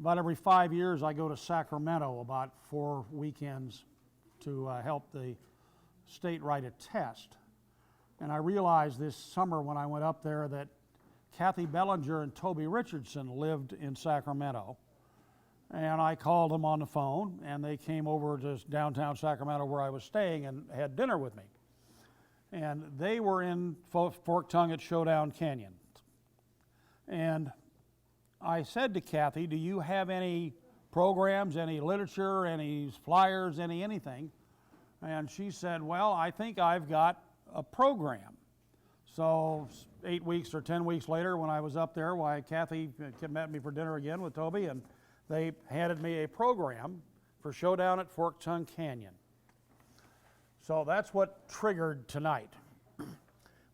about every 5 years I go to Sacramento about 4 weekends to help the state write a test. And I realized this summer when I went up there that Kathy Bellinger and Toby Richardson lived in Sacramento. And I called them on the phone, and they came over to downtown Sacramento where I was staying and had dinner with me. And they were in Forked Tongue at Showdown Canyon. And I said to Kathy, do you have any programs, any literature, any flyers, anything? And she said, well, I think I've got a program. So 8 weeks or 10 weeks later when I was up there, Kathy met me for dinner again with Toby, and they handed me a program for Showdown at Forked Tongue Canyon. So that's what triggered tonight.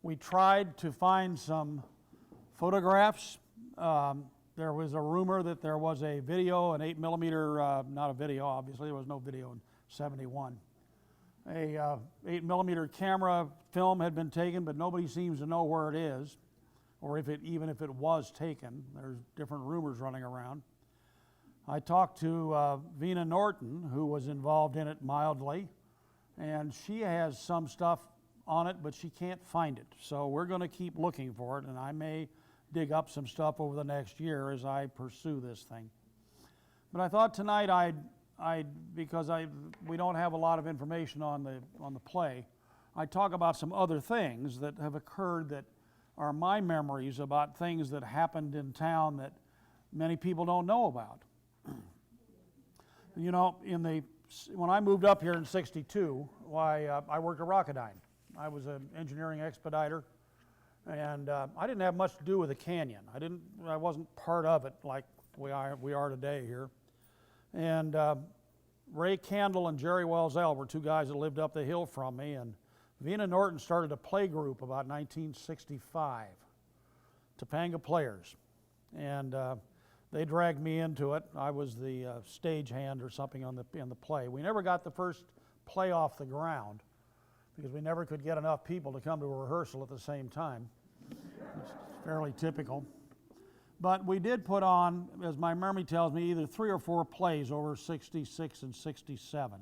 We tried to find some photographs. There was a rumor that there was a video, an 8mm, not a video, obviously, there was no video in '71. A 8mm camera film had been taken, but nobody seems to know where it is, or even if it was taken. There's different rumors running around. I talked to Vina Norton, who was involved in it mildly, and she has some stuff on it, but she can't find it. So we're going to keep looking for it, and I may dig up some stuff over the next year as I pursue this thing. But I thought tonight because we don't have a lot of information on the play, I'd talk about some other things that have occurred that are my memories about things that happened in town that many people don't know about. You know, when I moved up here in '62, I worked at Rocketdyne. I was an engineering expediter, and I didn't have much to do with the canyon. I wasn't part of it like we are today here. And Ray Candle and Jerry Welzell were two guys that lived up the hill from me, and Vina Norton started a play group about 1965, Topanga Players, and they dragged me into it. I was the stagehand or something in the play. We never got the first play off the ground because we never could get enough people to come to a rehearsal at the same time. It's fairly typical. But we did put on, as my memory tells me, either 3 or 4 plays over '66 and '67.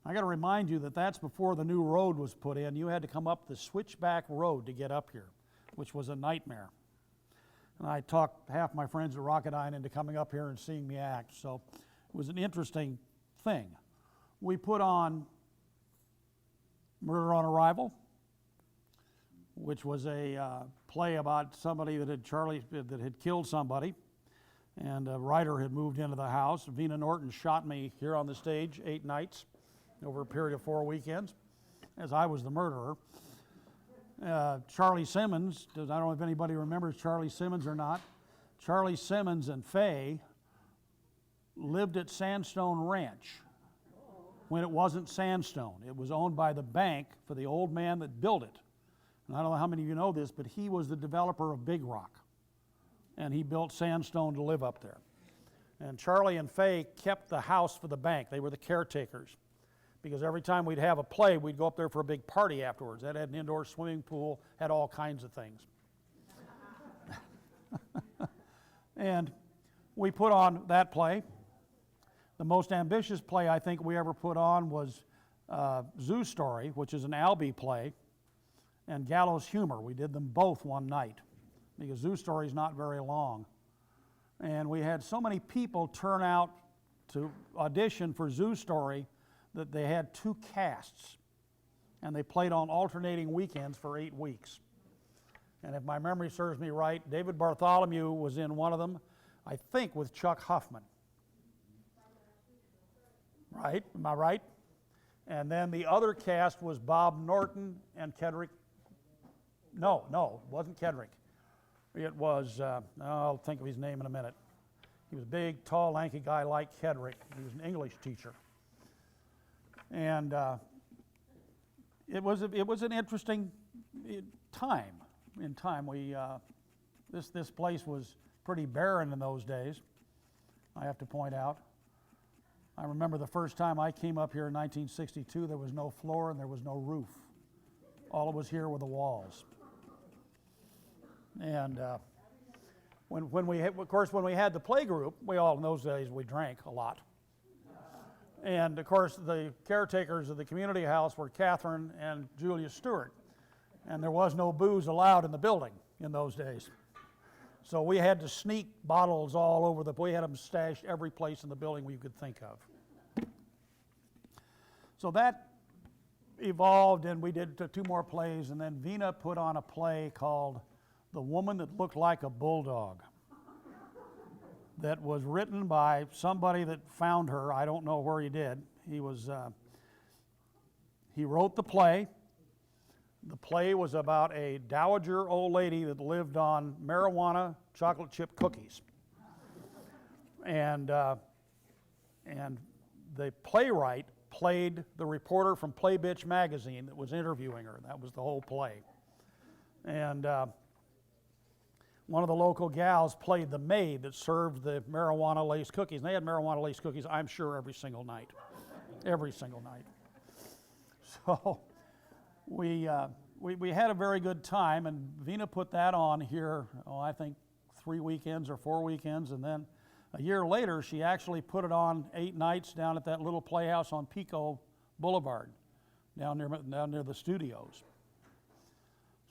I got to remind you that that's before the new road was put in. You had to come up the switchback road to get up here, which was a nightmare. And I talked half my friends at Rocketdyne into coming up here and seeing me act, so it was an interesting thing. We put on Murder on Arrival, which was a play about somebody that had killed somebody, and a writer had moved into the house. Vina Norton shot me here on the stage 8 nights over a period of 4 weekends, as I was the murderer. Charlie Simmons, I don't know if anybody remembers Charlie Simmons or not. Charlie Simmons and Faye lived at Sandstone Ranch when it wasn't sandstone. It was owned by the bank for the old man that built it. And I don't know how many of you know this, but he was the developer of Big Rock. And he built sandstone to live up there. And Charlie and Faye kept the house for the bank. They were the caretakers. Because every time we'd have a play, we'd go up there for a big party afterwards. That had an indoor swimming pool, had all kinds of things. And we put on that play. The most ambitious play I think we ever put on was Zoo Story, which is an Albee play, and Gallows Humor. We did them both one night because Zoo Story is not very long. And we had so many people turn out to audition for Zoo Story that they had 2 casts, and they played on alternating weekends for 8 weeks. And if my memory serves me right, David Bartholomew was in one of them, I think with Chuck Huffman. Right? Am I right? And then the other cast was Bob Norton and Kedrick. No, it wasn't Kedrick. It was, I'll think of his name in a minute. He was a big, tall, lanky guy like Kedrick. He was an English teacher. And it was an interesting time. This place was pretty barren in those days, I have to point out. I remember the first time I came up here in 1962, there was no floor and there was no roof. All it was here were the walls. And when we had, of course, when we had the play group, we all, in those days, we drank a lot. And of course, the caretakers of the community house were Catherine and Julia Stewart. And there was no booze allowed in the building in those days. So we had to sneak bottles all over we had them stashed every place in the building we could think of. So that evolved, and we did 2 more plays, and then Vina put on a play called The Woman That Looked Like a Bulldog, that was written by somebody that found her. I don't know where he did. He wrote the play. The play was about a dowager old lady that lived on marijuana chocolate chip cookies. And the playwright played the reporter from Play Bitch magazine that was interviewing her. That was the whole play. And one of the local gals played the maid that served the marijuana-laced cookies. And they had marijuana-laced cookies, I'm sure, every single night. Every single night. So we had a very good time, and Vina put that on here, I think 3 weekends or 4 weekends, and then a year later, she actually put it on 8 nights down at that little playhouse on Pico Boulevard, down near the studios.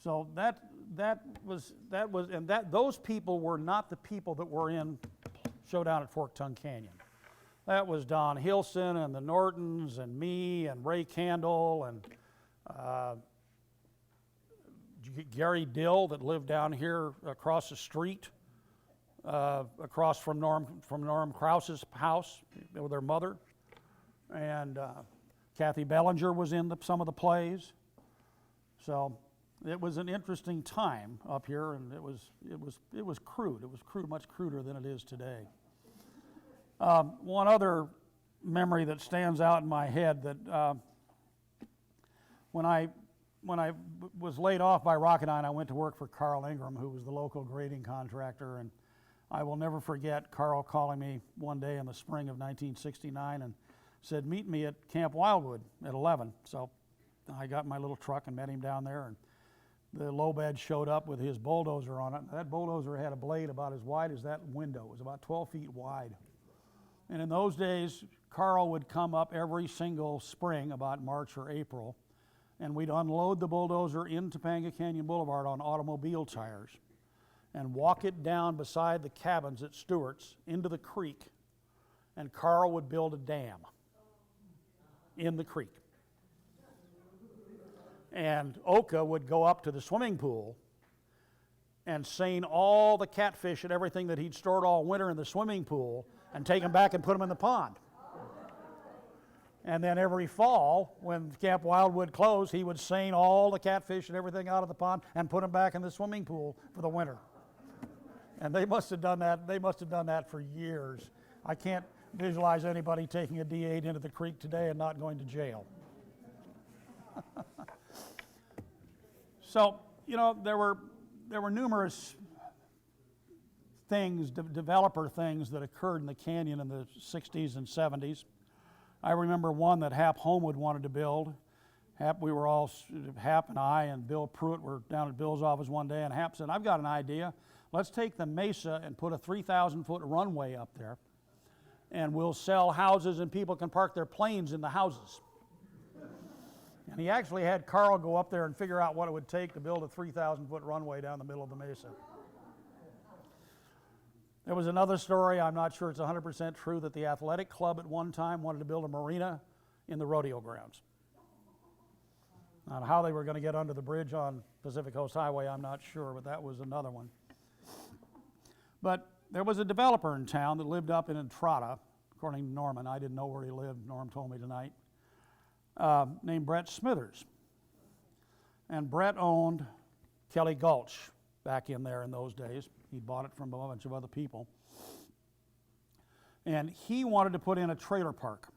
So those people were not the people that were in Showdown at Forked Tongue Canyon. That was Don Hilson and the Nortons and me and Ray Candle and Gary Dill that lived down here across the street, across from Norm Krause's house with their mother, and Kathy Bellinger was in some of the plays. So it was an interesting time up here, and it was crude. It was much cruder than it is today. One other memory that stands out in my head, that when I was laid off by Rocketdyne, I went to work for Carl Ingram, who was the local grading contractor, and I will never forget Carl calling me one day in the spring of 1969 and said, "Meet me at Camp Wildwood at 11. So I got my little truck and met him down there, and the low bed showed up with his bulldozer on it. That bulldozer had a blade about as wide as that window. It was about 12 feet wide. And in those days, Carl would come up every single spring, about March or April, and we'd unload the bulldozer in Topanga Canyon Boulevard on automobile tires and walk it down beside the cabins at Stewart's into the creek, and Carl would build a dam in the creek. And Oka would go up to the swimming pool and seine all the catfish and everything that he'd stored all winter in the swimming pool and take them back and put them in the pond. And then every fall, when Camp Wildwood closed, he would seine all the catfish and everything out of the pond and put them back in the swimming pool for the winter. And they must have done that. They must have done that for years. I can't visualize anybody taking a D8 into the creek today and not going to jail. So, you know, there were numerous things, developer things that occurred in the canyon in the 60s and 70s. I remember one that Hap Homewood wanted to build. Hap and I and Bill Pruitt were down at Bill's office one day, and Hap said, "I've got an idea. Let's take the mesa and put a 3,000-foot runway up there, and we'll sell houses and people can park their planes in the houses." And he actually had Carl go up there and figure out what it would take to build a 3,000-foot runway down the middle of the mesa. There was another story, I'm not sure it's 100% true, that the athletic club at one time wanted to build a marina in the rodeo grounds. Now, how they were going to get under the bridge on Pacific Coast Highway, I'm not sure, but that was another one. But there was a developer in town that lived up in Entrada, according to Norman. I didn't know where he lived. Norm told me tonight. Named Brett Smithers. And Brett owned Kelly Gulch back in there in those days. He bought it from a bunch of other people. And he wanted to put in a trailer park.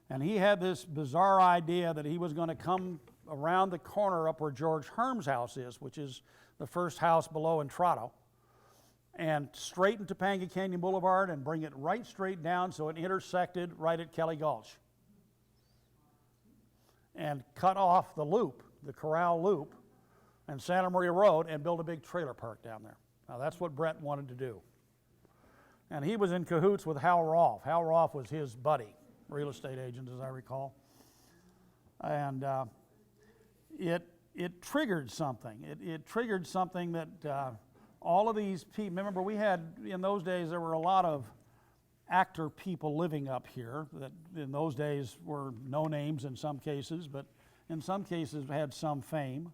And he had this bizarre idea that he was going to come around the corner up where George Herm's house is, which is the first house below Entrada, and straighten Topanga Canyon Boulevard and bring it right straight down so it intersected right at Kelly Gulch. And cut off the loop, the Corral Loop, and Santa Maria Road, and build a big trailer park down there. Now, that's what Brett wanted to do. And he was in cahoots with Hal Rolfe. Hal Rolfe was his buddy, real estate agent, as I recall. And it triggered something. It triggered something that all of these people, remember we had, in those days, there were a lot of actor people living up here that in those days were no names in some cases, but in some cases had some fame.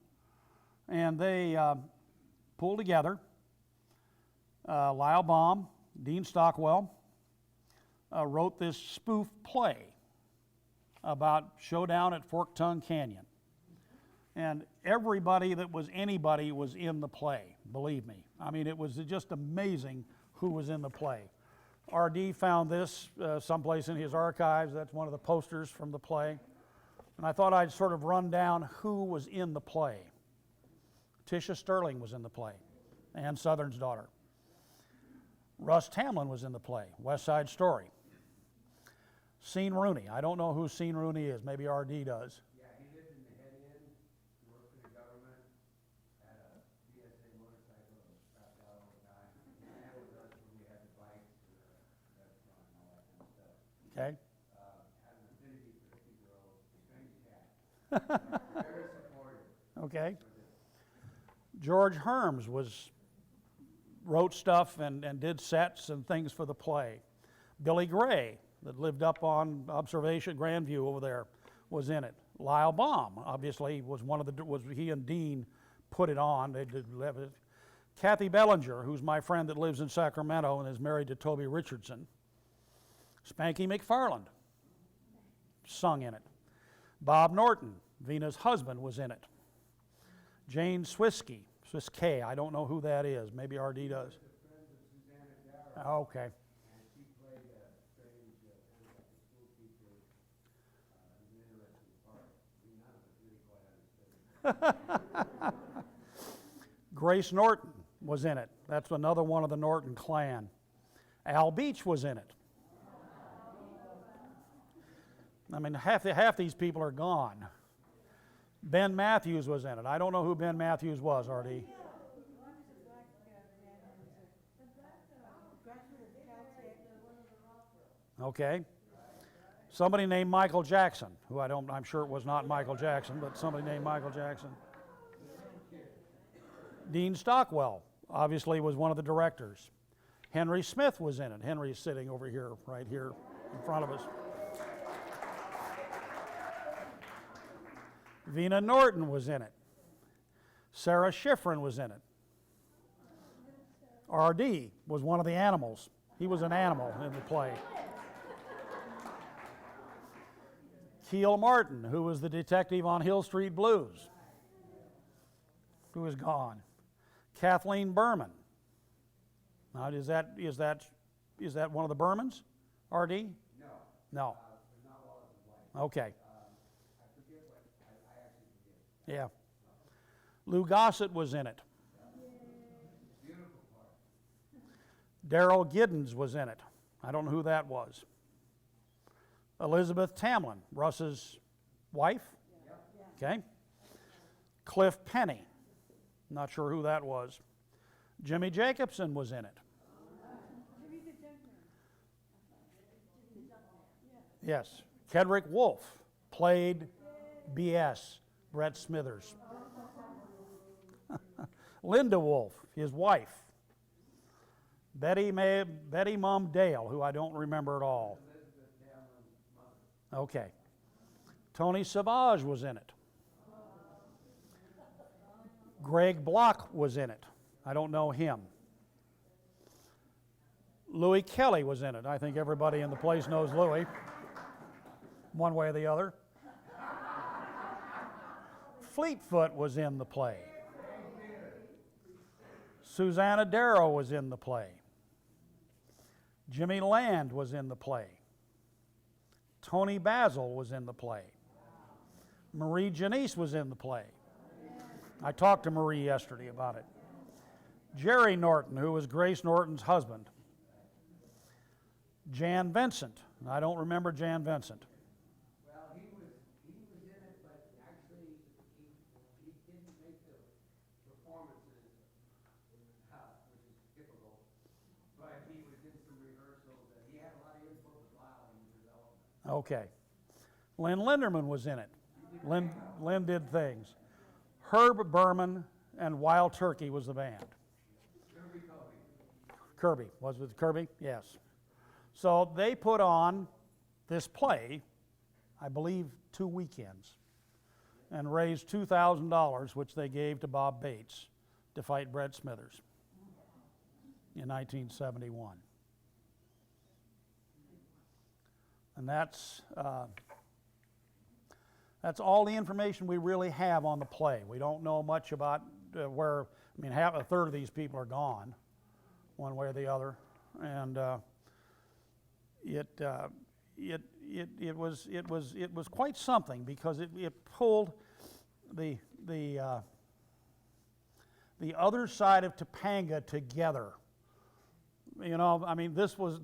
And they pulled together. Lyle Baum, Dean Stockwell, wrote this spoof play about Showdown at Topanga Canyon. And everybody that was anybody was in the play, believe me. I mean, it was just amazing who was in the play. R.D. found this someplace in his archives. That's one of the posters from the play. And I thought I'd sort of run down who was in the play. Tisha Sterling was in the play, Ann Southern's daughter. Russ Tamlin was in the play, West Side Story. Sean Rooney. I don't know who Sean Rooney is. Maybe R.D. does. Yeah, he lived in the head inn, worked for the government, had a BSA motorcycle, strapped out all the time. And with us when we had the bikes and the restaurant and all that kind of stuff. Okay. Had an affinity for the girls, strange cat. Very supportive. Okay. George Herms wrote stuff and did sets and things for the play. Billy Gray, that lived up on Observation Grandview over there, was in it. Lyle Baum, obviously, was he and Dean put it on. They did it. Kathy Bellinger, who's my friend that lives in Sacramento and is married to Toby Richardson. Spanky McFarland sung in it. Bob Norton, Vina's husband, was in it. Jane Swiskey, I don't know who that is. Maybe R.D. does. Okay. Grace Norton was in it. That's another one of the Norton clan. Al Beach was in it. I mean, half these people are gone. Ben Matthews was in it. I don't know who Ben Matthews was, R.D. Okay. Somebody named Michael Jackson, who I'm sure it was not Michael Jackson, but somebody named Michael Jackson. Dean Stockwell, obviously, was one of the directors. Henry Smith was in it. Henry's sitting over here, right here in front of us. Vina Norton was in it. Sarah Schifrin was in it. R.D. was one of the animals. He was an animal in the play. Keel Martin, who was the detective on Hill Street Blues, who is gone. Kathleen Berman. Now, is that one of the Bermans, R.D.? No. No. Not Wallace and White. Okay. I forget what, I actually forget. Yeah. Lou Gossett was in it. Beautiful part. Daryl Giddens was in it. I don't know who that was. Elizabeth Tamlin, Russ's wife. Okay. Cliff Penny. Not sure who that was. Jimmy Jacobson was in it. Yes. Kedrick Wolf played B.S., Brett Smithers. Linda Wolf, his wife. Betty Mom Dale, who I don't remember at all. Okay. Tony Savage was in it. Greg Block was in it. I don't know him. Louis Kelly was in it. I think everybody in the place knows Louis, one way or the other. Fleetfoot was in the play. Susanna Darrow was in the play. Jimmy Land was in the play. Tony Basil was in the play. Marie Janice was in the play. I talked to Marie yesterday about it. Jerry Norton, who was Grace Norton's husband. Jan Vincent. I don't remember Jan Vincent. Well, he was in it, but actually he didn't make the performances, which is did some rehearsals, and he had a lot of input with Lyle in the development. Okay. Lynn Linderman was in it. Lynn did things. Herb Berman and Wild Turkey was the band. Kirby. Was it Kirby? Yes. So they put on this play, I believe 2 weekends, and raised $2,000, which they gave to Bob Bates to fight Brett Smithers in 1971. And that's all the information we really have on the play. We don't know much about where, I mean, a third of these people are gone, one way or the other, and it was quite something, because it pulled the other side of Topanga together. You know, I mean, this was,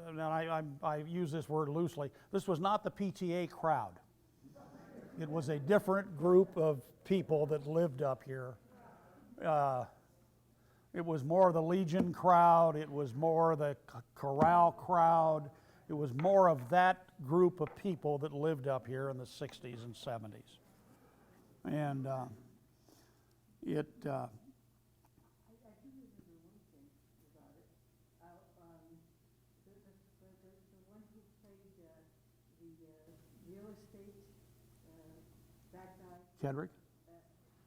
and I use this word loosely, this was not the PTA crowd. It was a different group of people that lived up here. It was more the Legion crowd, it was more the Corral crowd, it was more of that group of people that lived up here in the 60s and 70s. And it... I do remember one thing about it. The one who played the real estate bad guy. Kedrick?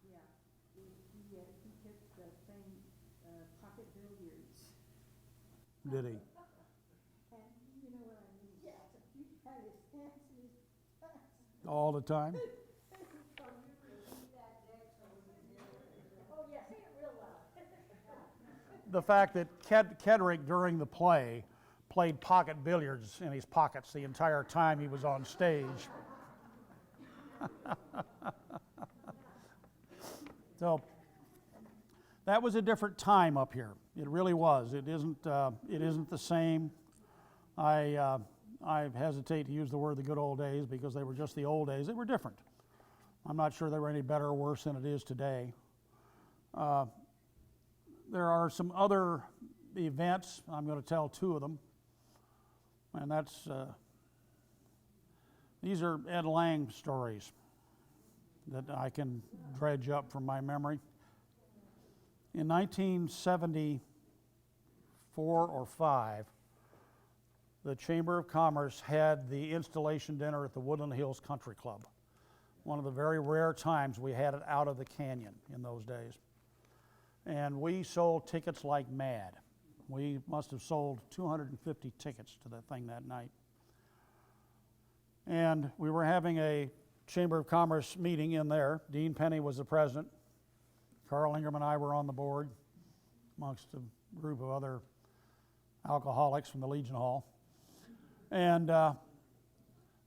Yeah, he kept playing pocket billiards. Did he? And you know what I mean? Yeah, he had his hands in his pants. All the time? Oh yeah, say it real loud. The fact that Kedrick during the play played pocket billiards in his pockets the entire time he was on stage. So that was a different time up here. It really was. It isn't the same. I hesitate to use the word the good old days, because they were just the old days. They were different. I'm not sure they were any better or worse than it is today. There are some other events. I'm going to tell 2 of them. And these are Ed Lang stories that I can dredge up from my memory. In 1974 or 5, the Chamber of Commerce had the installation dinner at the Woodland Hills Country Club. One of the very rare times we had it out of the canyon in those days. And we sold tickets like mad. We must have sold 250 tickets to the thing that night. And we were having a Chamber of Commerce meeting in there. Dean Penny was the president. Carl Ingram and I were on the board, amongst a group of other alcoholics from the Legion Hall. And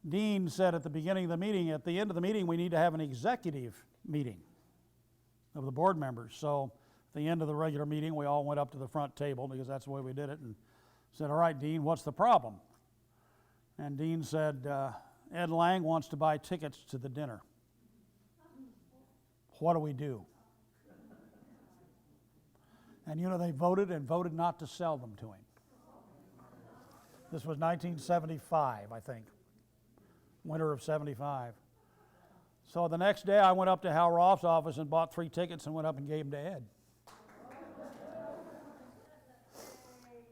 Dean said at the beginning of the meeting, at the end of the meeting, we need to have an executive meeting of the board members. So at the end of the regular meeting, we all went up to the front table, because that's the way we did it, and said, all right, Dean, what's the problem? And Dean said, Ed Lang wants to buy tickets to the dinner. What do we do? And you know, they voted not to sell them to him. This was 1975, I think, winter of 75. So the next day I went up to Hal Roth's office and bought 3 tickets and went up and gave them to Ed.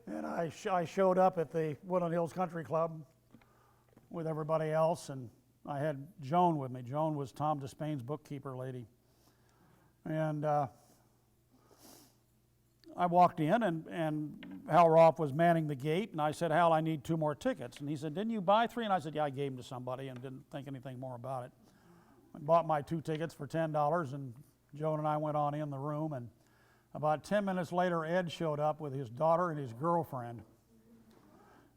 And I showed up at the Woodland Hills Country Club with everybody else, and I had Joan with me. Joan was Tom Despain's bookkeeper lady. And I walked in, and Hal Roth was manning the gate, and I said, Hal, I need 2 more tickets. And he said, didn't you buy 3? And I said, yeah, I gave them to somebody, and didn't think anything more about it. I bought my 2 tickets for $10, and Joan and I went on in the room, and about 10 minutes later, Ed showed up with his daughter and his girlfriend.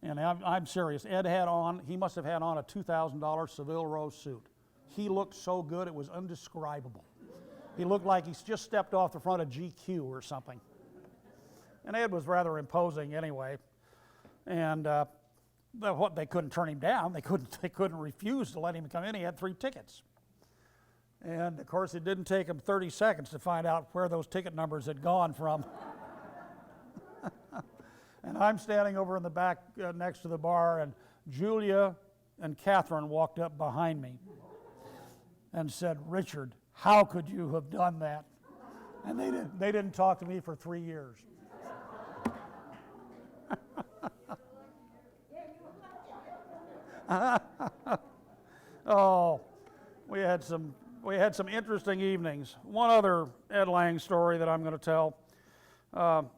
And I'm serious, Ed had on, he must have had on a $2,000 Seville Row suit. He looked so good, it was indescribable. He looked like he's just stepped off the front of GQ or something. And Ed was rather imposing anyway. And they couldn't turn him down. They couldn't refuse to let him come in. He had 3 tickets. And of course, it didn't take him 30 seconds to find out where those ticket numbers had gone from. And I'm standing over in the back next to the bar, and Julia and Catherine walked up behind me and said, "Richard, how could you have done that?" And they didn't talk to me for 3 years. Oh, we had some interesting evenings. One other Ed Lang story that I'm going to tell. When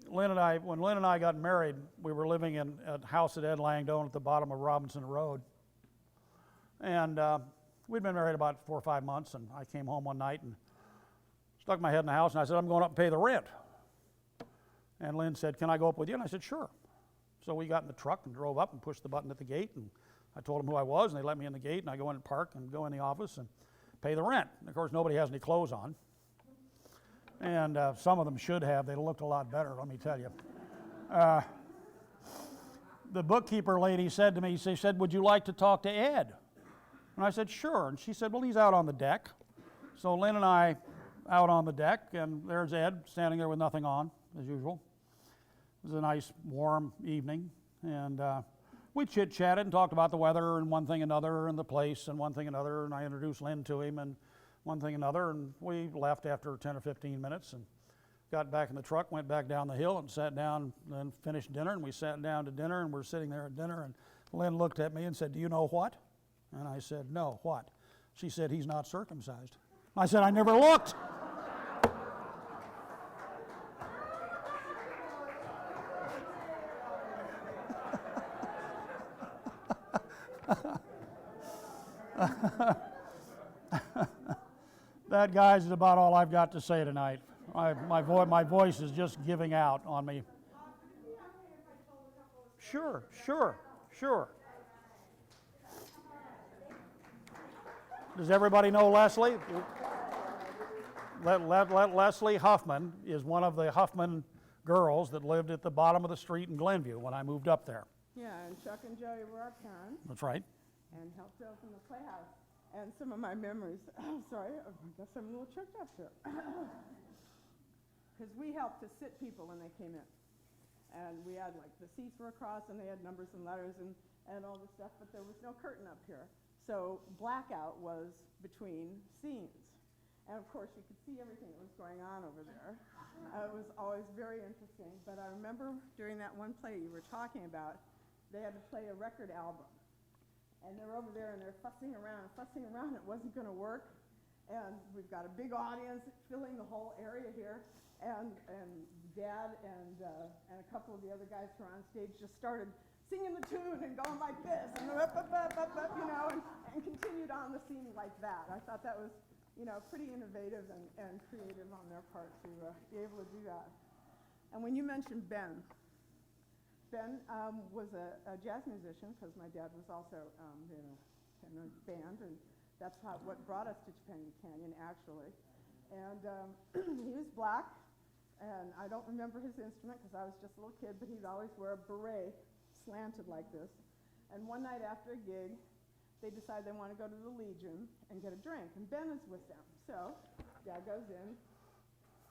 Lynn and I got married, we were living in a house that Ed Lang owned at the bottom of Robinson Road. And we'd been married about 4 or 5 months, and I came home one night and stuck my head in the house, and I said, "I'm going up and pay the rent." And Lynn said, "Can I go up with you?" And I said, "Sure." So we got in the truck and drove up and pushed the button at the gate, and I told them who I was, and they let me in the gate, and I go in and park and go in the office and pay the rent. And of course, nobody has any clothes on. And some of them should have. They looked a lot better, let me tell you. The bookkeeper lady said to me, she said, "Would you like to talk to Ed?" And I said, "Sure." And she said, "Well, he's out on the deck." So Lynn and I out on the deck, and there's Ed standing there with nothing on, as usual. It was a nice, warm evening, and we chit-chatted and talked about the weather and one thing another and the place and one thing another, and I introduced Lynn to him and one thing another, and we left after 10 or 15 minutes and got back in the truck, went back down the hill and sat down and finished dinner, and we sat down to dinner, and we're sitting there at dinner, and Lynn looked at me and said, "Do you know what?" And I said, "No, what?" She said, "He's not circumcised." I said, "I never looked." That, guys, is about all I've got to say tonight. My voice is just giving out on me. Sure. Does everybody know Leslie? Leslie Huffman is one of the Huffman girls that lived at the bottom of the street in Glenview when I moved up there. Yeah, and Chuck and Joey were our parents That's right. and helped open the playhouse. And some of my memories, sorry, I guess I'm a little choked up here. Because we helped to sit people when they came in. And we had, like, the seats were across, and they had numbers and letters and all this stuff, but there was no curtain up here. So blackout was between scenes. And of course, you could see everything that was going on over there. It was always very interesting. But I remember during that one play you were talking about, they had to play a record album. And they're over there, and they're fussing around. It wasn't going to work. And we've got a big audience filling the whole area here. And Dad and a couple of the other guys who were on stage just started singing the tune and going like this, and you know, and continued on the scene like that. I thought that was, you know, pretty innovative and creative on their part to be able to do that. And when you mentioned Ben was a jazz musician, because my dad was also in a band, and that's what brought us to Topanga Canyon, actually. And he was black, and I don't remember his instrument because I was just a little kid, but he'd always wear a beret slanted like this. And one night after a gig, they decide they want to go to the Legion and get a drink, and Ben is with them. So Dad goes in,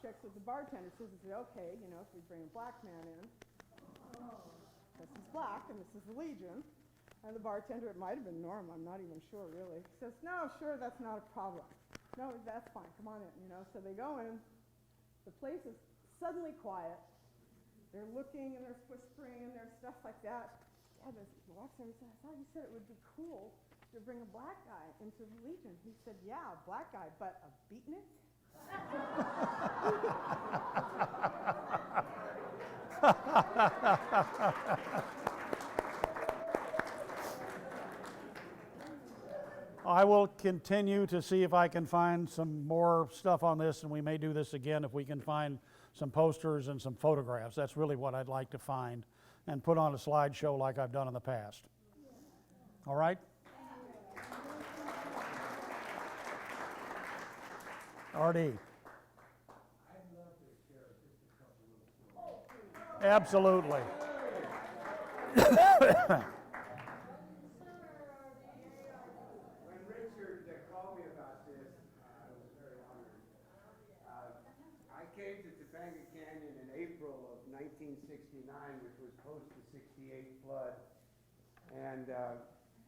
checks with the bartender, says, "Is it okay, you know, if we bring a black man in? This is black, and this is the Legion." And the bartender, it might have been Norm, I'm not even sure really, says, "No, sure, that's not a problem. No, that's fine, come on in," you know. So they go in, the place is suddenly quiet. They're looking and there's whispering and there's stuff like that. Dad walks over and says, "I thought you said it would be cool to bring a black guy into the Legion." He said, "Yeah, a black guy, but a beatnik?" I will continue to see if I can find some more stuff on this, and we may do this again if we can find some posters and some photographs. That's really what I'd like to find and put on a slideshow like I've done in the past. All right? R.D. Absolutely. When Richard called me about this, I was very honored. I came to Topanga Canyon in April of 1968, which was post the 68 flood. And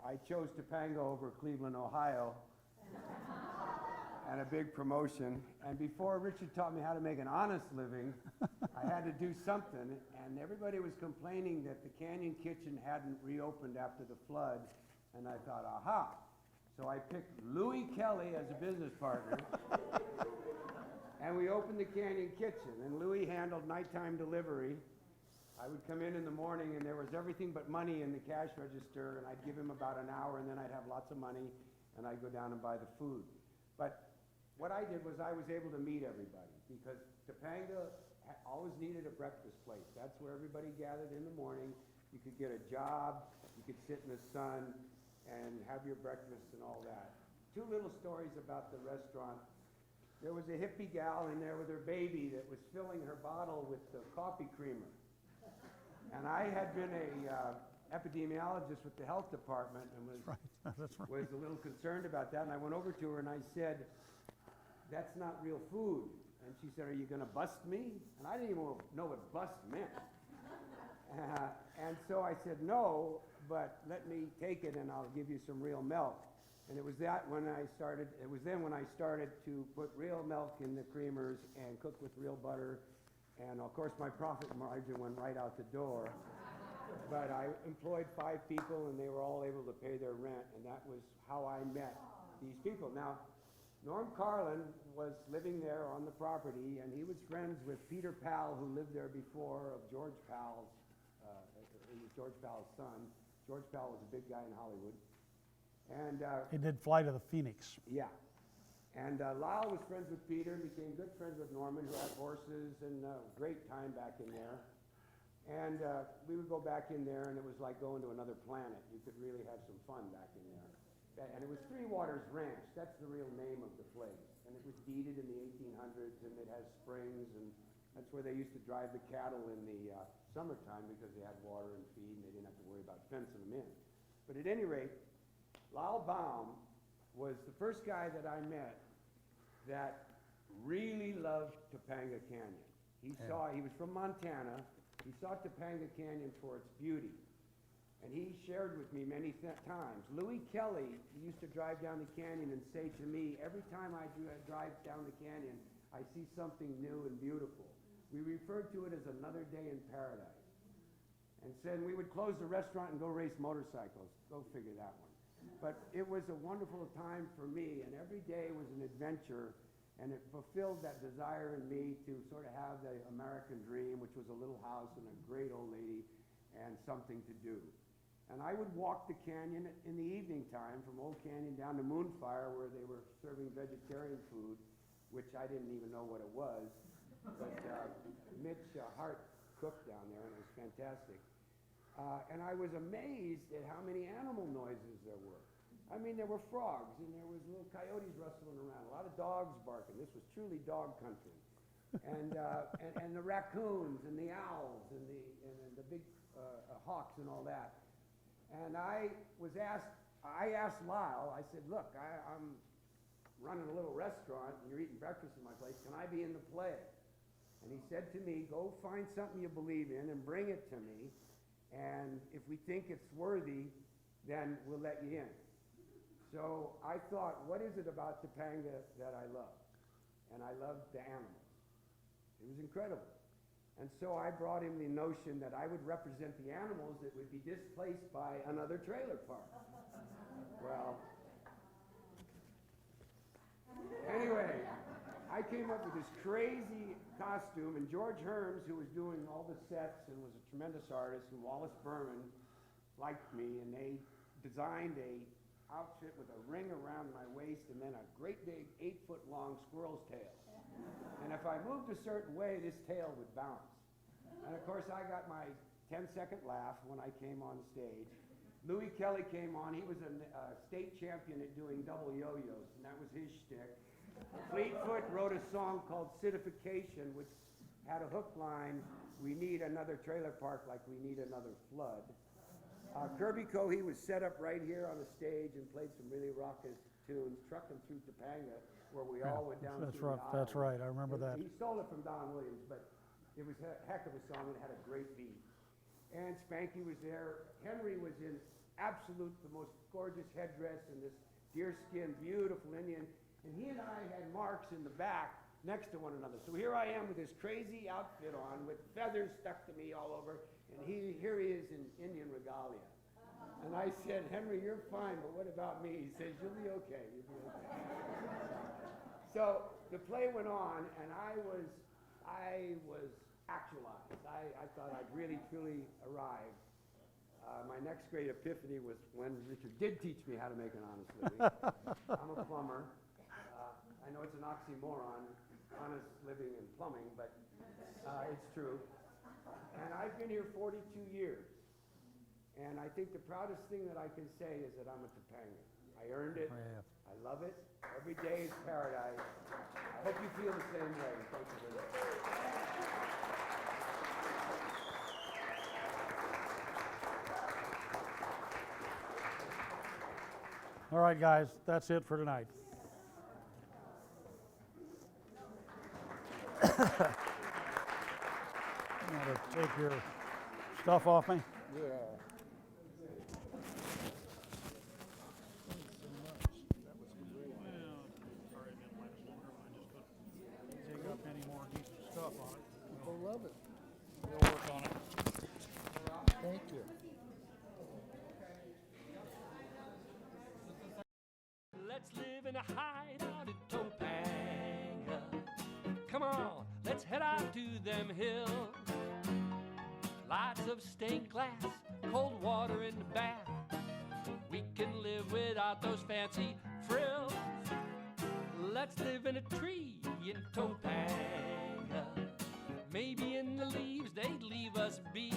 I chose Topanga over Cleveland, Ohio, and a big promotion. And before Richard taught me how to make an honest living, I had to do something. And everybody was complaining that the Canyon Kitchen hadn't reopened after the flood. And I thought, aha. So I picked Louis Kelly as a business partner. And we opened the Canyon Kitchen. And Louis handled nighttime delivery. I would come in the morning and there was everything but money in the cash register, and I'd give him about an hour and then I'd have lots of money and I'd go down and buy the food. But what I did was I was able to meet everybody because Topanga always needed a breakfast place. That's where everybody gathered in the morning. You could get a job, you could sit in the sun and have your breakfast and all that. Two little stories about the restaurant. There was a hippie gal in there with her baby that was filling her bottle with the coffee creamer. And I had been a epidemiologist with the health department and was a little concerned about that. And I went over to her and I said, "That's not real food." And she said, "Are you going to bust me?" And I didn't even know what bust meant. And so I said, "No, but let me take it and I'll give you some real milk." And it was then when I started to put real milk in the creamers and cook with real butter. And of course, my profit margin went right out the door. But I employed 5 people, and they were all able to pay their rent, and that was how I met these people. Now, Norm Carlin was living there on the property, and he was friends with Peter Powell, who lived there before, of George Powell's, he was George Powell's son. George Powell was a big guy in Hollywood. And He did Fly to the Phoenix. yeah. And Lyle was friends with Peter, became good friends with Norman, who had horses, and great time back in there. And we would go back in there, and it was like going to another planet. You could really have some fun back in there. And it was Three Waters Ranch. That's the real name of the place. And it was deeded in the 1800s, and it has springs, and that's where they used to drive the cattle in the summertime because they had water and feed, and they didn't have to worry about fencing them in. But at any rate, Lyle Baum was the first guy that I met that really loved Topanga Canyon. He was from Montana. He saw Topanga Canyon for its beauty. And he shared with me many times. Louis Kelly used to drive down the canyon and say to me, every time I drive down the canyon, I see something new and beautiful. We referred to it as another day in paradise. And said we would close the restaurant and go race motorcycles. Go figure that one. But it was a wonderful time for me, and every day was an adventure, and it fulfilled that desire in me to sort of have the American dream, which was a little house and a great old lady and something to do. And I would walk the canyon in the evening time from Old Canyon down to Moonfire, where they were serving vegetarian food, which I didn't even know what it was. But Mitch Hart cooked down there, and it was fantastic. And I was amazed at how many animal noises there were. I mean, there were frogs, and there was little coyotes rustling around, a lot of dogs barking. This was truly dog country. And the raccoons, and the owls, and the big hawks and all that. And I asked Lyle, I said, "Look, I'm running a little restaurant, and you're eating breakfast in my place. Can I be in the play?" And he said to me, "Go find something you believe in and bring it to me. And if we think it's worthy, then we'll let you in." So I thought, what is it about Topanga that I love? And I loved the animals. It was incredible. And so I brought him the notion that I would represent the animals that would be displaced by another trailer park. Well, anyway, I came up with this crazy costume, and George Herms, who was doing all the sets and was a tremendous artist, and Wallace Berman liked me, and they designed a outfit with a ring around my waist and then a great big 8-foot-long squirrel's tail. And if I moved a certain way, this tail would bounce. And of course, I got my 10-second laugh when I came on stage. Louis Kelly came on. He was a state champion at doing double yo-yos, and that was his shtick. Fleetfoot wrote a song called Citification, which had a hook line, "We need another trailer park like we need another flood." Kirby Cohey was set up right here on the stage and played some really raucous tunes, trucking through Topanga, where we all went down through the aisle. That's right, I remember that. He stole it from Don Williams, but it was a heck of a song and it had a great beat. and Spanky was there. Henry was in absolute, the most gorgeous headdress and this deerskin, beautiful Indian. And he and I had marks in the back next to one another. So here I am with this crazy outfit on with feathers stuck to me all over. And here he is in Indian regalia. And I said, Henry, you're fine, but what about me? He says, you'll be okay, you'll be okay. So the play went on, and I was actualized. I thought I'd really, truly arrived. My next great epiphany was when Richard did teach me how to make an honest living. I'm a plumber. I know it's an oxymoron, honest living and plumbing, but it's true. And I've been here 42 years. And I think the proudest thing that I can say is that I'm a Topanga. I earned it. I love it. Every day is paradise. I hope you feel the same way. Thank you very much. All right, guys, that's it for tonight. You want to take your stuff off me? Yeah. Dig up any more decent stuff on it. People love it. We'll work on it. Thank you. Let's live in a hideout at Topanga. Come on, let's head out to them hills. Lots of stained glass, cold water in the bath. We can live without those fancy frills. Let's live in a tree in Topanga. Maybe in the leaves they'd leave us be.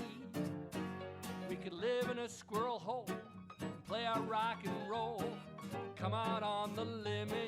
We could live in a squirrel hole and play our rock and roll. Come out on the limit.